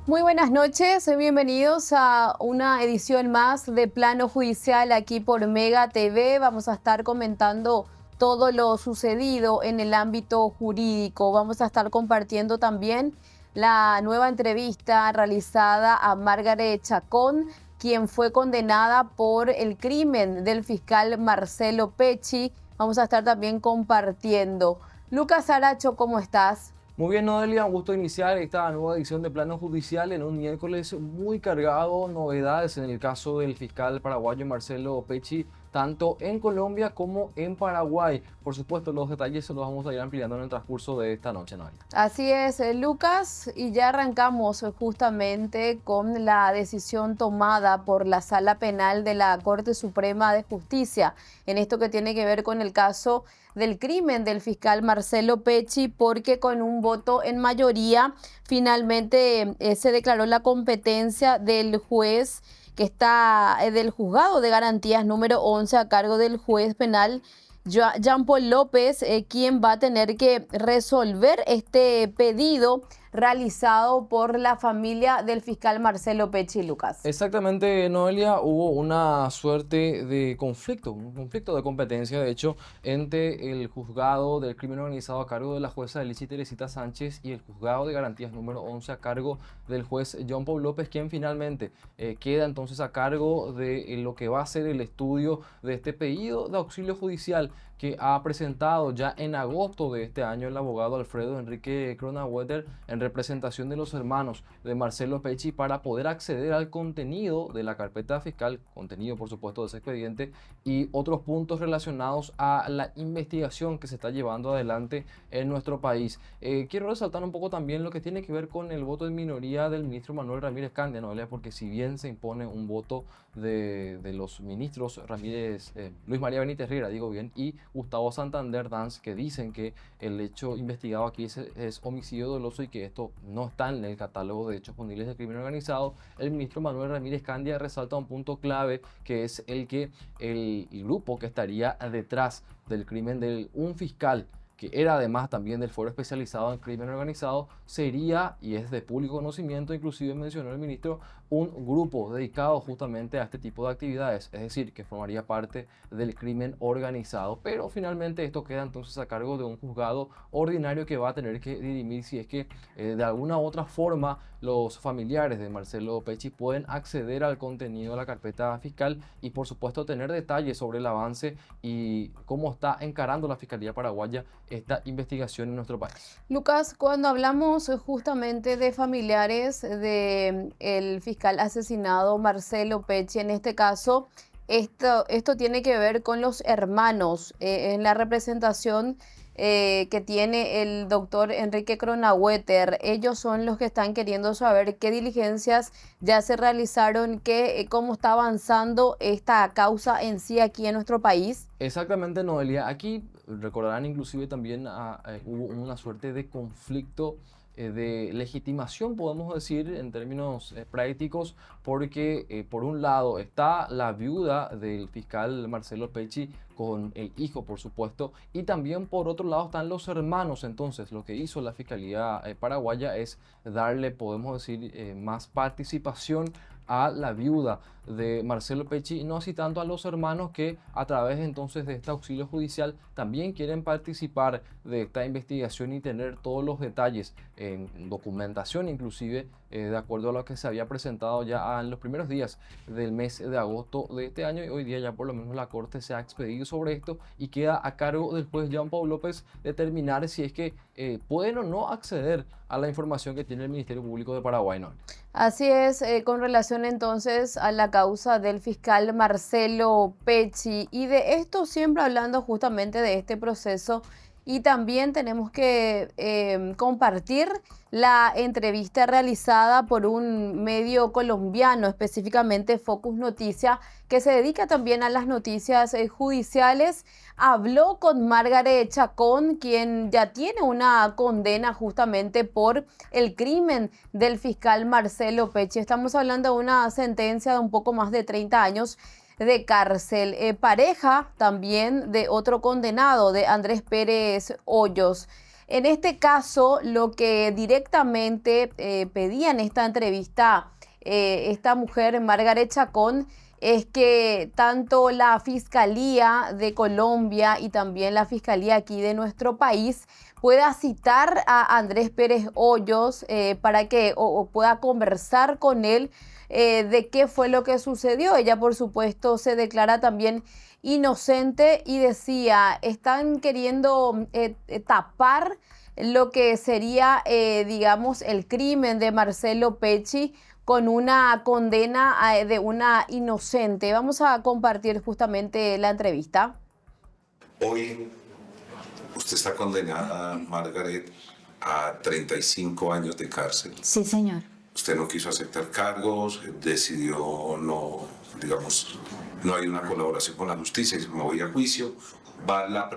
Muy buenas noches, bienvenidos a una edición más de Plano Judicial aquí por Mega TV. Vamos a estar comentando todo lo sucedido en el ámbito jurídico. Vamos a estar compartiendo también la nueva entrevista realizada a Margaret Chacón, quien fue condenada por el crimen del fiscal Marcelo Pecci. Vamos a estar también compartiendo. Lucas Aracho, ¿cómo estás? Muy bien, Noelia, un gusto iniciar esta nueva edición de Plano Judicial en un miércoles muy cargado, novedades en el caso del fiscal paraguayo Marcelo Pecci, tanto en Colombia como en Paraguay. Por supuesto, los detalles se los vamos a ir ampliando en el transcurso de esta noche, Noelia. Así es, Lucas, y ya arrancamos justamente con la decisión tomada por la Sala Penal de la Corte Suprema de Justicia en esto que tiene que ver con el caso del crimen del fiscal Marcelo Pecci, porque con un voto en mayoría finalmente se declaró la competencia del juez que está del juzgado de garantías número 11 a cargo del juez penal Jean Paul López, quien va a tener que resolver este pedido realizado por la familia del fiscal Marcelo Pecci. Lucas. Exactamente, Noelia, hubo una suerte de conflicto, un conflicto de competencia, de hecho, entre el juzgado del crimen organizado a cargo de la jueza Elichi Teresita Sánchez y el juzgado de garantías número 11 a cargo del juez Jean Paul López, quien finalmente queda entonces a cargo de lo que va a ser el estudio de este pedido de auxilio judicial que ha presentado ya en agosto de este año el abogado Alfredo Enrique Cronaueter en representación de los hermanos de Marcelo Pecci para poder acceder al contenido de la carpeta fiscal, contenido por supuesto de ese expediente y otros puntos relacionados a la investigación que se está llevando adelante en nuestro país. Quiero resaltar un poco también lo que tiene que ver con el voto de minoría del ministro Manuel Ramírez Candia, ¿no? Porque si bien se impone un voto de los ministros Luis María Benítez Riera, digo bien, y Gustavo Santander Danz, que dicen que el hecho investigado aquí es homicidio doloso y que esto no está en el catálogo de hechos punibles del crimen organizado, el ministro Manuel Ramírez Candia resalta un punto clave, que es el grupo que estaría detrás del crimen de un fiscal que era además también del foro especializado en crimen organizado, sería, y es de público conocimiento, inclusive mencionó el ministro, un grupo dedicado justamente a este tipo de actividades, es decir, que formaría parte del crimen organizado, pero finalmente esto queda entonces a cargo de un juzgado ordinario que va a tener que dirimir si es que de alguna u otra forma los familiares de Marcelo Pecci pueden acceder al contenido de la carpeta fiscal y por supuesto tener detalles sobre el avance y cómo está encarando la Fiscalía Paraguaya esta investigación en nuestro país. Lucas, cuando hablamos justamente de familiares del fiscal asesinado Marcelo Pecci, en este caso, esto tiene que ver con los hermanos en la representación que tiene el doctor Enrique Cronaueter. Ellos son los que están queriendo saber qué diligencias ya se realizaron, cómo está avanzando esta causa en sí aquí en nuestro país. Exactamente, Noelia. Aquí recordarán inclusive también hubo una suerte de conflicto de legitimación, podemos decir, en términos prácticos, porque por un lado está la viuda del fiscal Marcelo Pecci con el hijo, por supuesto, y también por otro lado están los hermanos. Entonces, lo que hizo la Fiscalía Paraguaya es darle, podemos decir, más participación a la viuda de Marcelo Pecci, no así tanto a los hermanos que a través entonces de este auxilio judicial también quieren participar de esta investigación y tener todos los detalles en documentación, inclusive de acuerdo a lo que se había presentado ya en los primeros días del mes de agosto de este año, y hoy día ya por lo menos la Corte se ha expedido sobre esto y queda a cargo del juez Jean Paul López determinar si es que pueden o no acceder a la información que tiene el Ministerio Público de Paraguay, ¿no? Así es, con relación entonces a la causa del fiscal Marcelo Pecci, y de esto siempre hablando justamente de este proceso, y también tenemos que compartir la entrevista realizada por un medio colombiano, específicamente Focus Noticias, que se dedica también a las noticias judiciales. Habló con Margaret Chacón, quien ya tiene una condena justamente por el crimen del fiscal Marcelo Pecci. Estamos hablando de una sentencia de un poco más de 30 años de cárcel. Pareja también de otro condenado, de Andrés Pérez Hoyos. En este caso, lo que directamente pedía en esta entrevista esta mujer, Margaret Chacón, es que tanto la Fiscalía de Colombia y también la Fiscalía aquí de nuestro país pueda citar a Andrés Pérez Hoyos para que o pueda conversar con él de qué fue lo que sucedió. Ella, por supuesto, se declara también inocente y decía, están queriendo tapar lo que sería, digamos, el crimen de Marcelo Pecci con una condena de una inocente. Vamos a compartir justamente la entrevista. Hoy usted está condenada, Margaret, a 35 años de cárcel. Sí, señor. Usted no quiso aceptar cargos, decidió no, digamos, no hay una colaboración con la justicia y me voy a juicio. Va la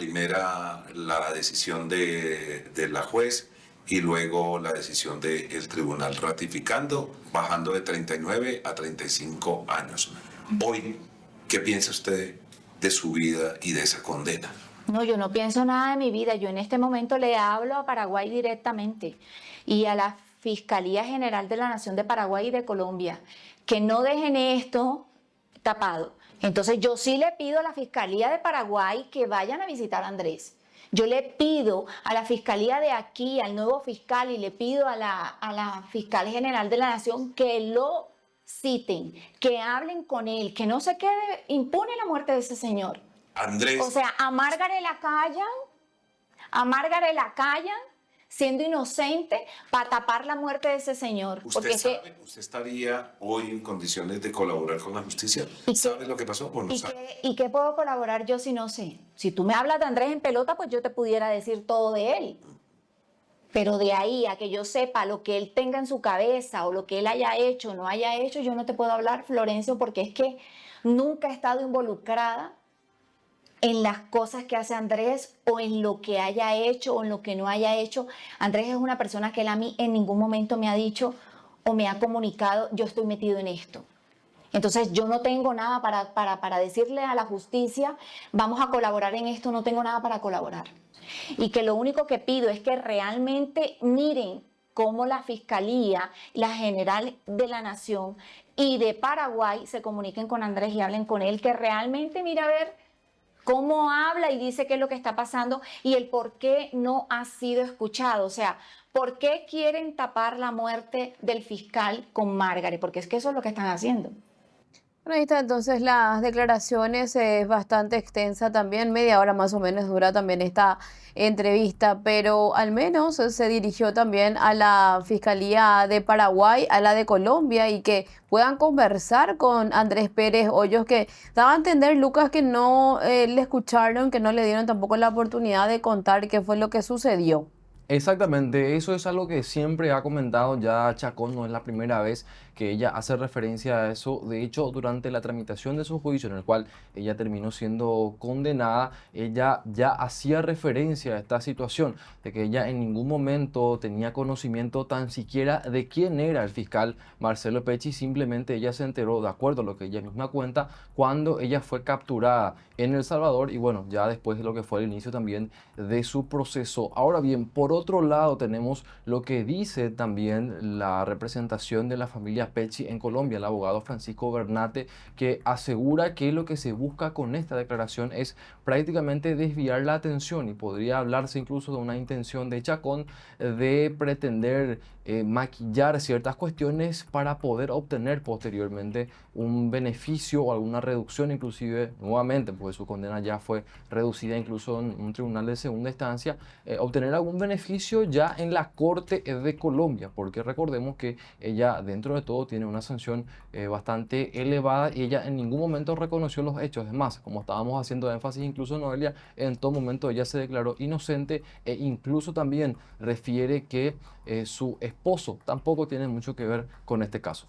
decisión de la juez y luego la decisión del tribunal ratificando, bajando de 39 a 35 años. Hoy, ¿qué piensa usted de su vida y de esa condena? No, yo no pienso nada de mi vida. Yo en este momento le hablo a Paraguay directamente y a la Fiscalía General de la Nación de Paraguay y de Colombia, que no dejen esto tapado. Entonces yo sí le pido a la Fiscalía de Paraguay que vayan a visitar a Andrés. Yo le pido a la Fiscalía de aquí, al nuevo fiscal, y le pido a la Fiscal General de la Nación que lo citen, que hablen con él, que no se quede impune la muerte de ese señor. Andrés. O sea, a Margaret la callan siendo inocente para tapar la muerte de ese señor. ¿Usted estaría hoy en condiciones de colaborar con la justicia? ¿Sabe lo que pasó o no sabe? ¿Y qué puedo colaborar yo si no sé? Si tú me hablas de Andrés en pelota, pues yo te pudiera decir todo de él. Pero de ahí a que yo sepa lo que él tenga en su cabeza o lo que él haya hecho o no haya hecho, yo no te puedo hablar, Florencio, porque es que nunca he estado involucrada en las cosas que hace Andrés o en lo que haya hecho o en lo que no haya hecho. Andrés es una persona que él a mí en ningún momento me ha dicho o me ha comunicado, yo estoy metido en esto. Entonces yo no tengo nada para decirle a la justicia, vamos a colaborar en esto, no tengo nada para colaborar. Y que lo único que pido es que realmente miren cómo la Fiscalía, la General de la Nación y de Paraguay se comuniquen con Andrés y hablen con él, que realmente mira a ver cómo habla y dice qué es lo que está pasando y el por qué no ha sido escuchado. O sea, ¿por qué quieren tapar la muerte del fiscal con Margaret? Porque es que eso es lo que están haciendo. Bueno, ahí está entonces las declaraciones, es bastante extensa también, media hora más o menos dura también esta entrevista, pero al menos se dirigió también a la Fiscalía de Paraguay, a la de Colombia y que puedan conversar con Andrés Pérez Hoyos, que daba a entender, Lucas, que no le escucharon, que no le dieron tampoco la oportunidad de contar qué fue lo que sucedió. Exactamente, eso es algo que siempre ha comentado ya Chacón, no es la primera vez que ella hace referencia a eso. De hecho, durante la tramitación de su juicio, en el cual ella terminó siendo condenada, ella ya hacía referencia a esta situación, de que ella en ningún momento tenía conocimiento tan siquiera de quién era el fiscal Marcelo Pecci, simplemente ella se enteró, de acuerdo a lo que ella misma cuenta, cuando ella fue capturada en El Salvador y bueno, ya después de lo que fue el inicio también de su proceso. Ahora bien, por otro lado tenemos lo que dice también la representación de la familia Pecci en Colombia, el abogado Francisco Bernate, que asegura que lo que se busca con esta declaración es prácticamente desviar la atención y podría hablarse incluso de una intención de Chacón de pretender maquillar ciertas cuestiones para poder obtener posteriormente un beneficio o alguna reducción, inclusive nuevamente, pues su condena ya fue reducida incluso en un tribunal de segunda instancia, obtener algún beneficio ya en la Corte de Colombia, porque recordemos que ella dentro de todo tiene una sanción bastante elevada y ella en ningún momento reconoció los hechos. Es más, como estábamos haciendo énfasis, incluso Noelia, en todo momento ella se declaró inocente e incluso también refiere que su esposo tampoco tiene mucho que ver con este caso.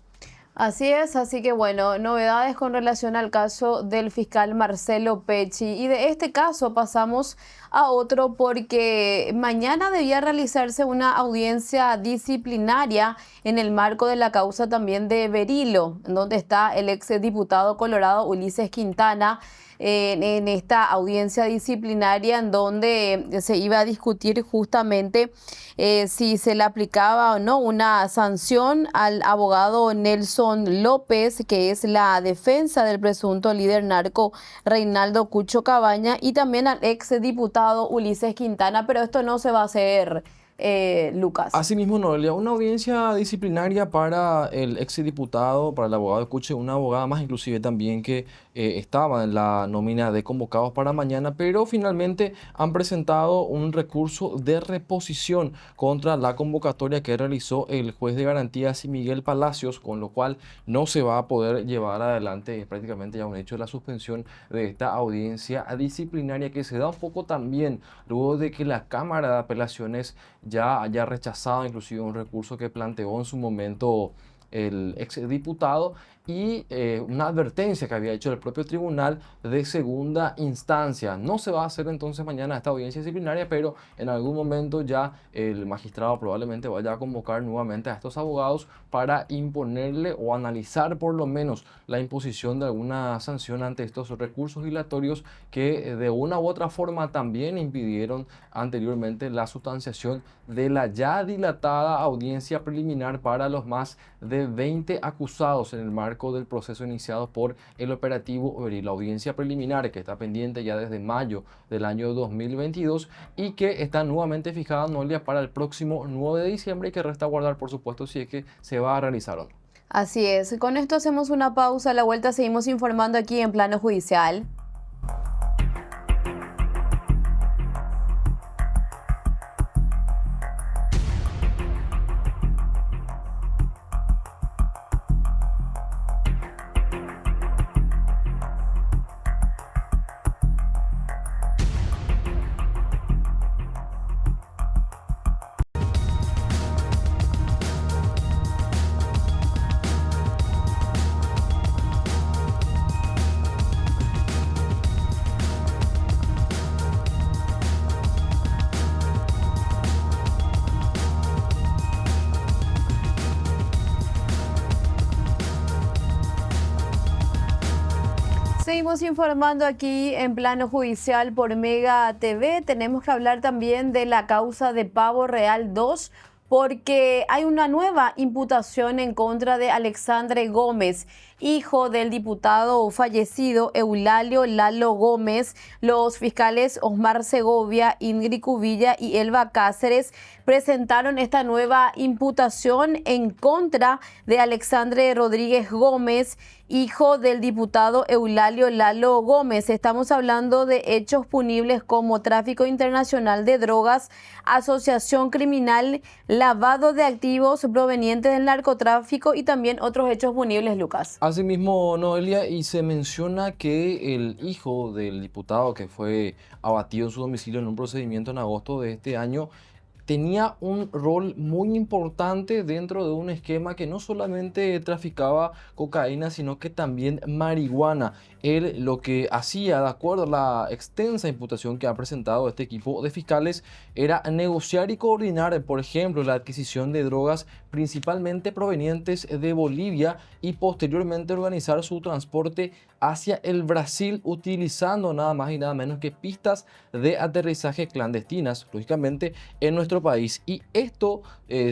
Así es, así que bueno, novedades con relación al caso del fiscal Marcelo Pecci. Y de este caso pasamos a otro porque mañana debía realizarse una audiencia disciplinaria en el marco de la causa también de Berilo, en donde está el ex diputado colorado Ulises Quintana. En esta audiencia disciplinaria en donde se iba a discutir justamente si se le aplicaba o no una sanción al abogado Nelson López, que es la defensa del presunto líder narco Reinaldo Cucho Cabaña, y también al ex diputado Ulises Quintana, pero esto no se va a hacer, Lucas. Asimismo, Noelia, una audiencia disciplinaria para el exdiputado, para el abogado Cuche, una abogada más inclusive también que estaba en la nómina de convocados para mañana, pero finalmente han presentado un recurso de reposición contra la convocatoria que realizó el juez de garantías Miguel Palacios, con lo cual no se va a poder llevar adelante, prácticamente ya un hecho, la suspensión de esta audiencia disciplinaria que se da un poco también luego de que la Cámara de Apelaciones ya haya rechazado inclusive un recurso que planteó en su momento el exdiputado y una advertencia que había hecho el propio tribunal de segunda instancia. No se va a hacer entonces mañana esta audiencia disciplinaria, pero en algún momento ya el magistrado probablemente vaya a convocar nuevamente a estos abogados para imponerle o analizar por lo menos la imposición de alguna sanción ante estos recursos dilatorios que de una u otra forma también impidieron anteriormente la sustanciación de la ya dilatada audiencia preliminar para los más de 20 acusados en el marco del proceso iniciado por el operativo Berilo. La audiencia preliminar que está pendiente ya desde mayo del año 2022 y que está nuevamente fijada, Noelia, para el próximo 9 de diciembre y que resta guardar, por supuesto, si es que se va a realizar o no. Así es, con esto hacemos una pausa, a la vuelta seguimos informando aquí en Plano Judicial. Seguimos informando aquí en Plano Judicial por Mega TV. Tenemos que hablar también de la causa de Pavo Real 2 porque hay una nueva imputación en contra de Alexandre Gómez, hijo del diputado fallecido Eulalio Lalo Gómez. Los fiscales Osmar Segovia, Ingrid Cubilla y Elba Cáceres presentaron esta nueva imputación en contra de Alexandre Rodríguez Gómez, hijo del diputado Eulalio Lalo Gómez. Estamos hablando de hechos punibles como tráfico internacional de drogas, asociación criminal, lavado de activos provenientes del narcotráfico y también otros hechos punibles, Lucas. Asimismo, Noelia, y se menciona que el hijo del diputado que fue abatido en su domicilio en un procedimiento en agosto de este año tenía un rol muy importante dentro de un esquema que no solamente traficaba cocaína, sino que también marihuana. Él lo que hacía, de acuerdo a la extensa imputación que ha presentado este equipo de fiscales, era negociar y coordinar, por ejemplo, la adquisición de drogas principalmente provenientes de Bolivia y posteriormente organizar su transporte hacia el Brasil utilizando nada más y nada menos que pistas de aterrizaje clandestinas, lógicamente en nuestro país. Y esto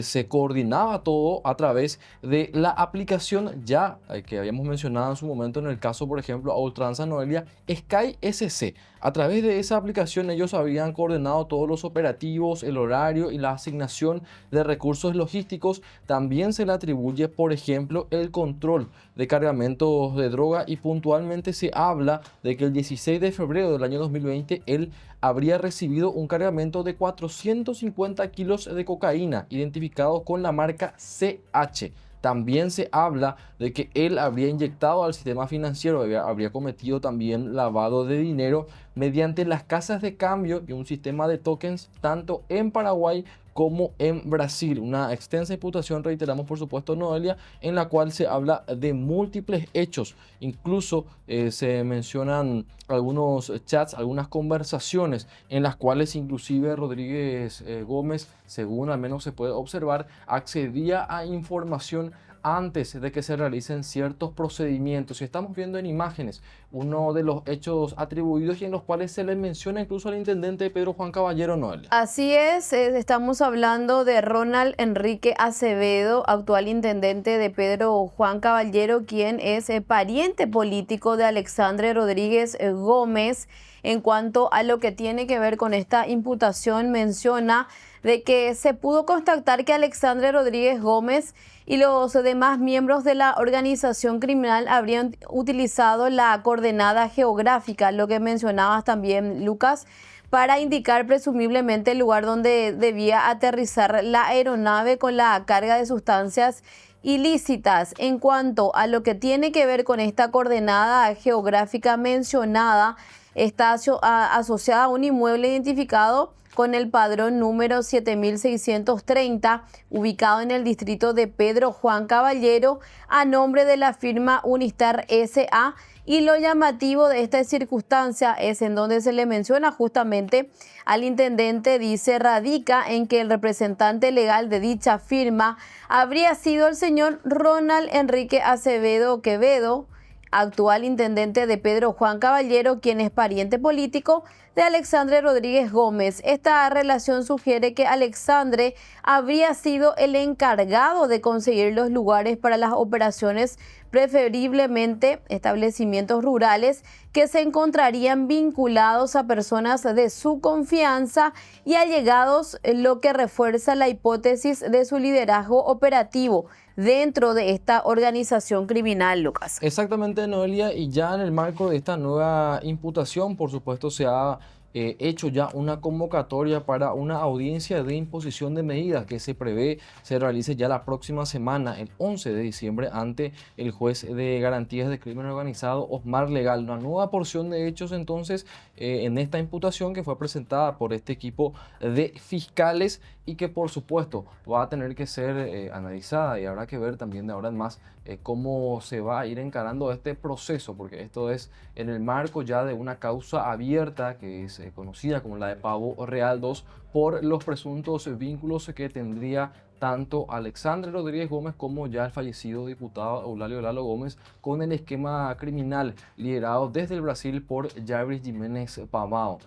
se coordinaba todo a través de la aplicación ya que habíamos mencionado en su momento en el caso, por ejemplo, a ultranza, Noelia, Sky SC. A través de esa aplicación ellos habían coordinado todos los operativos, el horario y la asignación de recursos logísticos. También se le atribuye, por ejemplo, el control de cargamentos de droga y puntualmente se habla de que el 16 de febrero del año 2020 él habría recibido un cargamento de 450 kilos de cocaína identificados con la marca CH. También se habla de que él habría inyectado al sistema financiero, habría cometido también lavado de dinero mediante las casas de cambio y un sistema de tokens tanto en Paraguay como en Brasil. Una extensa imputación, reiteramos por supuesto, Noelia, en la cual se habla de múltiples hechos. Incluso se mencionan algunos chats, algunas conversaciones en las cuales inclusive Rodríguez Gómez, según al menos se puede observar, accedía a información antes de que se realicen ciertos procedimientos. Y estamos viendo en imágenes uno de los hechos atribuidos y en los cuales se le menciona incluso al intendente Pedro Juan Caballero, Noelia. Así es, estamos hablando de Ronald Enrique Acevedo, actual intendente de Pedro Juan Caballero, quien es pariente político de Alexandre Rodríguez Gómez. En cuanto a lo que tiene que ver con esta imputación, menciona de que se pudo constatar que Alexandre Rodríguez Gómez y los demás miembros de la organización criminal habrían utilizado la coordenada geográfica, lo que mencionabas también, Lucas, para indicar presumiblemente el lugar donde debía aterrizar la aeronave con la carga de sustancias ilícitas. En cuanto a lo que tiene que ver con esta coordenada geográfica mencionada, está asociada a un inmueble identificado con el padrón número 7630, ubicado en el distrito de Pedro Juan Caballero, a nombre de la firma Unistar S.A. Y lo llamativo de esta circunstancia es en donde se le menciona justamente al intendente, dice, radica en que el representante legal de dicha firma habría sido el señor Ronald Enrique Acevedo Quevedo, actual intendente de Pedro Juan Caballero, quien es pariente político de Alexandre Rodríguez Gómez. Esta relación sugiere que Alexandre habría sido el encargado de conseguir los lugares para las operaciones, preferiblemente establecimientos rurales que se encontrarían vinculados a personas de su confianza y allegados, lo que refuerza la hipótesis de su liderazgo operativo dentro de esta organización criminal, Lucas. Exactamente, Noelia, y ya en el marco de esta nueva imputación, por supuesto, se ha hecho ya una convocatoria para una audiencia de imposición de medidas que se prevé se realice ya la próxima semana, el 11 de diciembre, ante el juez de garantías de crimen organizado, Osmar Legal. Una nueva porción de hechos entonces en esta imputación que fue presentada por este equipo de fiscales y que por supuesto va a tener que ser analizada, y habrá que ver también de ahora en más cómo se va a ir encarando este proceso, porque esto es en el marco ya de una causa abierta que es conocida como la de Pavo Real 2 por los presuntos vínculos que tendría tanto Alexandre Rodríguez Gómez como ya el fallecido diputado Eulalio Lalo Gómez con el esquema criminal liderado desde el Brasil por Jarvis Jiménez Pavao.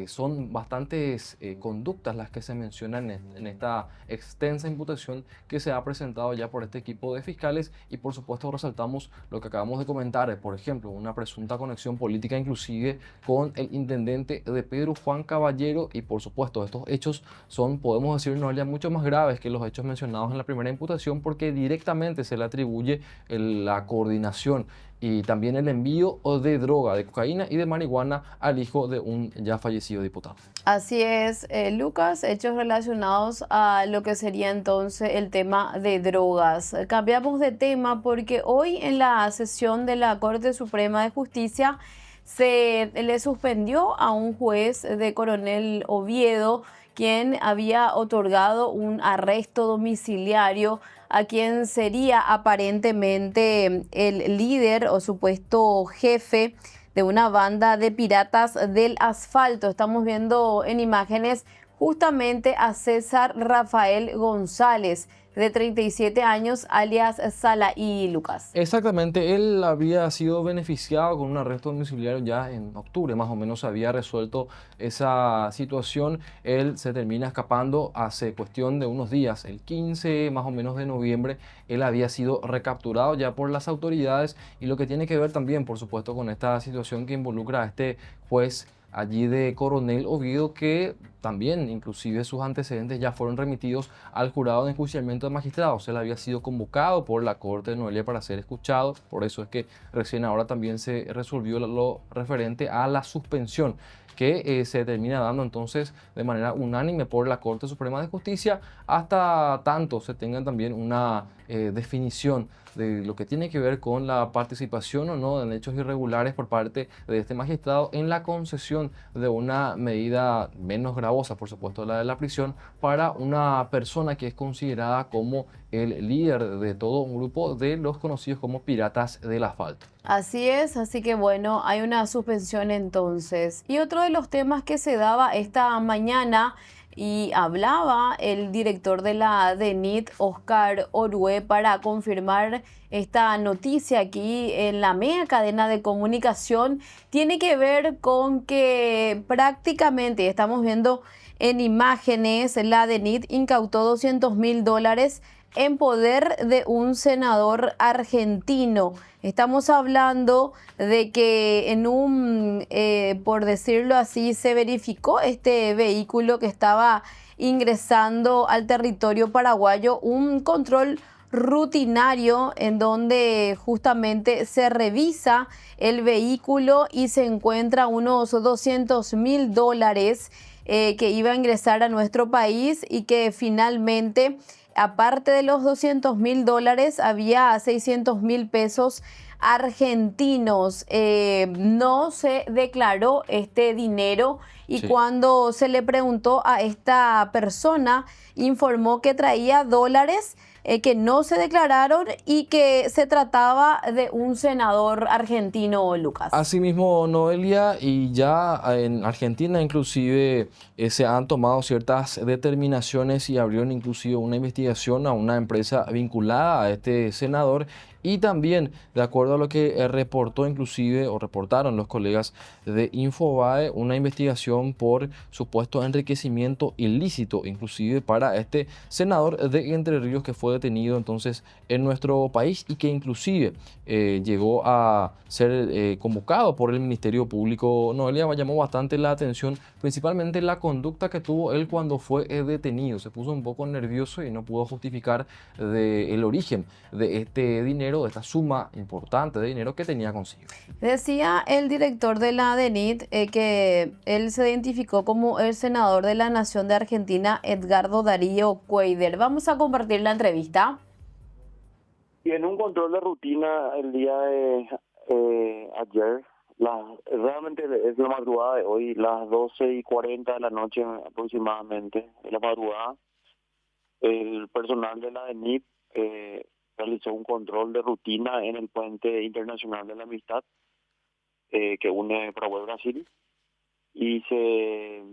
Son bastantes conductas las que se mencionan en esta extensa imputación que se ha presentado ya por este equipo de fiscales, y por supuesto resaltamos lo que acabamos de comentar, por ejemplo, una presunta conexión política inclusive con el intendente de Pedro Juan Caballero, y por supuesto estos hechos son, podemos decir, Noelia, mucho más graves que los hechos mencionados en la primera imputación, porque directamente se le atribuye la coordinación y también el envío de droga, de cocaína y de marihuana al hijo de un ya fallecido diputado. Así es, Lucas, hechos relacionados a lo que sería entonces el tema de drogas. Cambiamos de tema porque hoy en la sesión de la Corte Suprema de Justicia se le suspendió a un juez de Coronel Oviedo, quien había otorgado un arresto domiciliario a quien sería aparentemente el líder o supuesto jefe de una banda de piratas del asfalto. Estamos viendo en imágenes justamente a César Rafael González, de 37 años, alias Salaí, Lucas. Exactamente, él había sido beneficiado con un arresto domiciliario ya en octubre, más o menos se había resuelto esa situación. Él se termina escapando hace cuestión de unos días, el 15 más o menos de noviembre. Él había sido recapturado ya por las autoridades, y lo que tiene que ver también, por supuesto, con esta situación que involucra a este juez allí de Coronel Oviedo, que también inclusive sus antecedentes ya fueron remitidos al jurado de enjuiciamiento de magistrados. Él había sido convocado por la Corte de Noelia para ser escuchado, por eso es que recién ahora también se resolvió lo referente a la suspensión. que se termina dando entonces de manera unánime por la Corte Suprema de Justicia, hasta tanto se tenga también una definición de lo que tiene que ver con la participación o no en hechos irregulares por parte de este magistrado en la concesión de una medida menos gravosa, por supuesto la de la prisión, para una persona que es considerada como el líder de todo un grupo de los conocidos como piratas del asfalto. Así es, así que bueno, hay una suspensión entonces. Y otro de los temas que se daba esta mañana y hablaba el director de la DENIT, Oscar Orue, para confirmar esta noticia aquí en la mega cadena de comunicación, tiene que ver con que prácticamente estamos viendo en imágenes, la DENIT incautó $200.000 en poder de un senador argentino. Estamos hablando de que en un, por decirlo así, se verificó este vehículo que estaba ingresando al territorio paraguayo, un control rutinario en donde justamente se revisa el vehículo y se encuentra unos $200.000 que iba a ingresar a nuestro país y que finalmente, aparte de los $200.000, había 600.000 pesos argentinos. No se declaró este dinero y Sí. cuando se le preguntó a esta persona, informó que traía dólares que no se declararon y que se trataba de un senador argentino, Lucas. Asimismo, Noelia, y ya en Argentina inclusive se han tomado ciertas determinaciones y abrieron inclusive una investigación a una empresa vinculada a este senador. Y también, de acuerdo a lo que reportó inclusive o reportaron los colegas de Infobae, una investigación por supuesto enriquecimiento ilícito, inclusive para este senador de Entre Ríos que fue detenido entonces en nuestro país y que inclusive llegó a ser convocado por el Ministerio Público. Noelia, me llamó bastante la atención, principalmente la conducta que tuvo él cuando fue detenido. Se puso un poco nervioso y no pudo justificar el origen de este dinero, de esta suma importante de dinero que tenía consigo. Decía el director de la DENIT que él se identificó como el senador de la Nación de Argentina, Edgardo Darío Cuéllar. Vamos a compartir la entrevista. Y en un control de rutina el día de ayer, realmente es la madrugada de hoy, las 12:40 de la noche aproximadamente, de la madrugada, el personal de la DENIT realizó un control de rutina en el puente internacional de la Amistad que une Paraguay y Brasil y se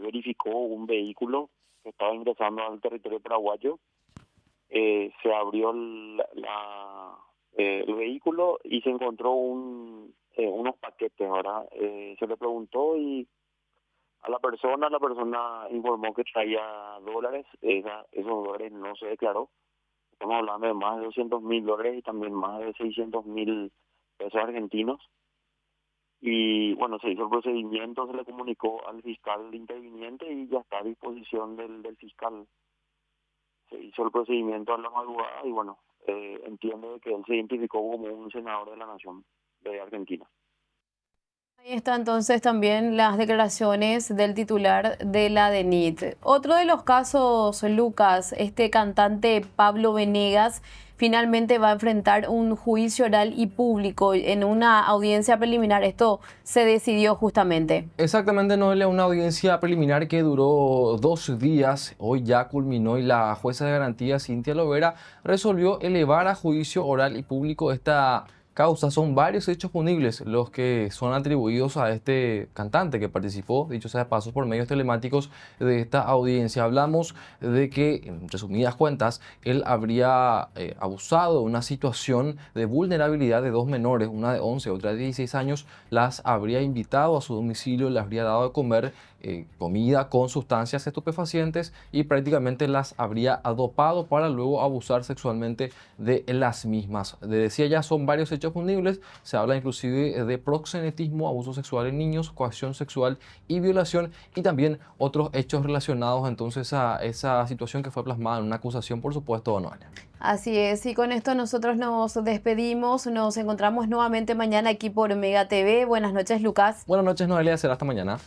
verificó un vehículo que estaba ingresando al territorio paraguayo. Se abrió el vehículo y se encontró unos paquetes, ¿verdad? Se le preguntó y a la persona informó que traía dólares. Esos dólares no se declaró. Estamos hablando de más de $200.000 y también más de 600.000 pesos argentinos. Y bueno, se hizo el procedimiento, se le comunicó al fiscal interviniente y ya está a disposición del fiscal. Se hizo el procedimiento a la madrugada y bueno, entiendo que él se identificó como un senador de la Nación de Argentina. Ahí está entonces también las declaraciones del titular de la DENIT. Otro de los casos, Lucas, este cantante Pablo Venegas finalmente va a enfrentar un juicio oral y público en una audiencia preliminar. Esto se decidió justamente. Exactamente, Noelia, una audiencia preliminar que duró 2 días, hoy ya culminó y la jueza de garantía Cintia Lovera resolvió elevar a juicio oral y público esta causa. Son varios hechos punibles los que son atribuidos a este cantante que participó, dicho sea de paso, por medios telemáticos de esta audiencia. Hablamos de que, en resumidas cuentas, él habría abusado de una situación de vulnerabilidad de dos menores, una de 11, otra de 16 años, las habría invitado a su domicilio, les habría dado de comer comida con sustancias estupefacientes y prácticamente las habría adopado para luego abusar sexualmente de las mismas. Le decía ya, son varios hechos punibles, se habla inclusive de proxenetismo, abuso sexual en niños, coacción sexual y violación, y también otros hechos relacionados entonces a esa situación que fue plasmada en una acusación, por supuesto, no. Así es, y con esto nosotros nos despedimos, nos encontramos nuevamente mañana aquí por Mega TV. Buenas noches, Lucas. Buenas noches, Noelia, será hasta mañana.